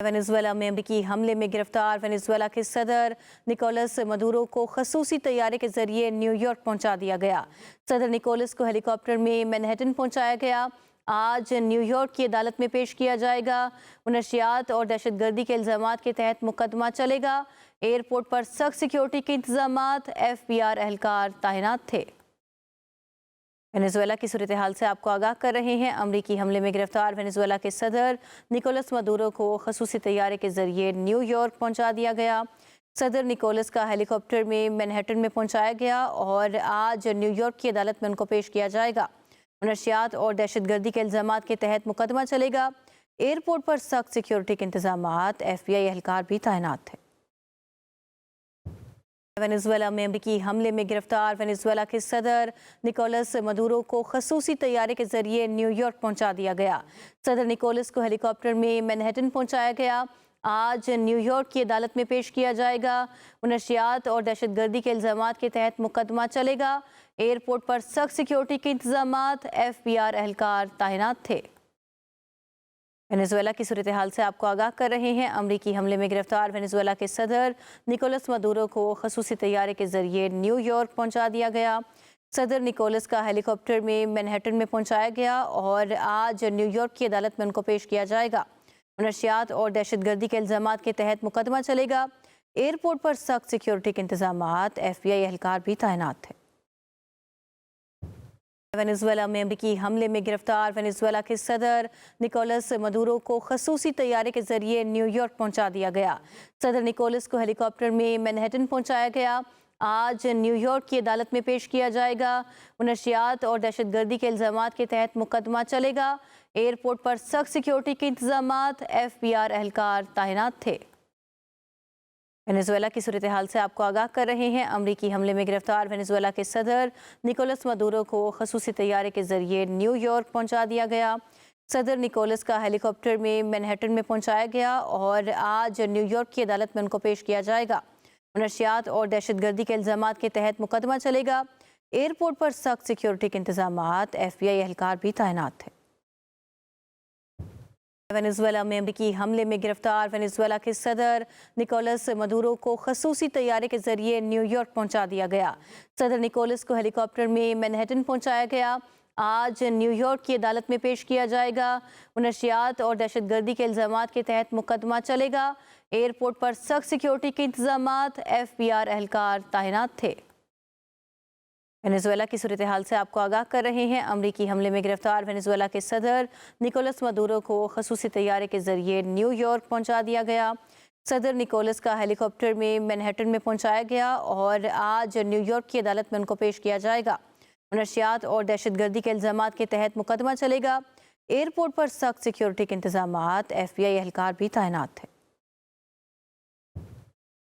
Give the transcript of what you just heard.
Venezuela में अमेरिकी हमले में गिरफ्तार वेनेजुएला के सदर निकोलस मदुरो को खसूसी तैयारे के जरिए न्यूयॉर्क पहुंचा दिया गया। सदर निकोलस को हेलीकॉप्टर में मैनहट्टन पहुंचाया गया। आज न्यूयॉर्क की अदालत में पेश किया जाएगा। नशियात और दहशतगर्दी के इल्जामात के तहत मुकदमा चलेगा। एयरपोर्ट पर सख्त सिक्योरिटी के इंतजामात, FBI एहलकार तैनात थे। वेनेजुएला की सूरत हाल से आपको आगाह कर रहे हैं। अमरीकी हमले में गिरफ्तार वेनेजुएला के सदर निकोलस मदुरो को खसूसी तैयारे के जरिए न्यूयॉर्क पहुंचा दिया गया। सदर निकोलस का हेलीकॉप्टर में मैनहट्टन में पहुंचाया गया और आज न्यूयॉर्क की अदालत में उनको पेश किया जाएगा। नशियात और दहशतगर्दी के इल्जामात के तहत मुकदमा चलेगा। एयरपोर्ट पर सख्त सिक्योरिटी के इंतजामात, FBI एहलकार भी तैनात थे। वेनेजुएला में अमेरिकी हमले में गिरफ्तार वेनेजुएला के सदर निकोलस मदुरो को खसूसी तैयारे के जरिए न्यूयॉर्क पहुंचा दिया गया। सदर निकोलस को हेलीकॉप्टर में मैनहट्टन पहुंचाया गया। आज न्यूयॉर्क की अदालत में पेश किया जाएगा। नशियात और दहशतगर्दी के इल्जामात के तहत मुकदमा चलेगा। एयरपोर्ट पर सख्त सिक्योरिटी के इंतजामात, FBI एहलकार तैनात थे। वेनेजुएला की सूरत हाल से आपको आगाह कर रहे हैं। अमरीकी हमले में गिरफ्तार वेनेजुएला के सदर निकोलस मदुरो को खसूसी तैयारे के जरिए न्यूयॉर्क पहुंचा दिया गया। सदर निकोलस का हेलीकॉप्टर में मैनहट्टन में पहुंचाया गया और आज न्यूयॉर्क की अदालत में उनको पेश किया जाएगा। नशियात और दहशतगर्दी के इल्जामात के तहत मुकदमा चलेगा। एयरपोर्ट पर सख्त सिक्योरिटी के इंतजामात, FBI एहलकार भी तैनात थे। वेनेजुएला में अमेरिकी हमले में गिरफ्तार वेनेजुएला के सदर निकोलस मदुरो को खसूसी तैयारे के जरिए न्यूयॉर्क पहुंचा दिया गया। सदर निकोलस को हेलीकॉप्टर में मैनहट्टन पहुंचाया गया। आज न्यूयॉर्क की अदालत में पेश किया जाएगा। नशियात और दहशतगर्दी के इल्जामात के तहत मुकदमा चलेगा। एयरपोर्ट पर सख्त सिक्योरिटी के इंतजामात, FBI एहलकार तैनात थे। वेनेजुएला की सूरत हाल से आपको आगाह कर रहे हैं। अमरीकी हमले में गिरफ्तार वेनेजुएला के सदर निकोलस मदुरो को खसूसी तैयारे के जरिए न्यूयॉर्क पहुंचा दिया गया। सदर निकोलस का हेलीकॉप्टर में मैनहट्टन में पहुंचाया गया और आज न्यूयॉर्क की अदालत में उनको पेश किया जाएगा। नशियात और दहशतगर्दी के इल्जामात के तहत मुकदमा चलेगा। एयरपोर्ट पर सख्त सिक्योरिटी के इंतजामात, FBI एहलकार भी तैनात थे। वेनेजुएला में अमेरिकी हमले में गिरफ्तार वेनेजुएला के सदर निकोलस मदुरो को खसूसी तैयारे के जरिए न्यूयॉर्क पहुंचा दिया गया। सदर निकोलस को हेलीकॉप्टर में मैनहट्टन पहुंचाया गया। आज न्यूयॉर्क की अदालत में पेश किया जाएगा। नशियात और दहशतगर्दी के इल्जामात के तहत मुकदमा चलेगा। एयरपोर्ट पर सख्त सिक्योरिटी के इंतजामात, FBI एहलकार तैनात थे। वेनेजुएला की सूरत हाल से आपको आगाह कर रहे हैं। अमरीकी हमले में गिरफ्तार वेनेजुएला के सदर निकोलस मदुरो को खसूसी तैयारे के जरिए न्यूयॉर्क पहुंचा दिया गया। सदर निकोलस का हेलीकॉप्टर में मैनहट्टन में पहुंचाया गया और आज न्यूयॉर्क की अदालत में उनको पेश किया जाएगा। नशियात और दहशतगर्दी के इल्जामात के तहत मुकदमा चलेगा। एयरपोर्ट पर सख्त सिक्योरिटी के इंतजामात, FBI एहलकार भी तैनात थे।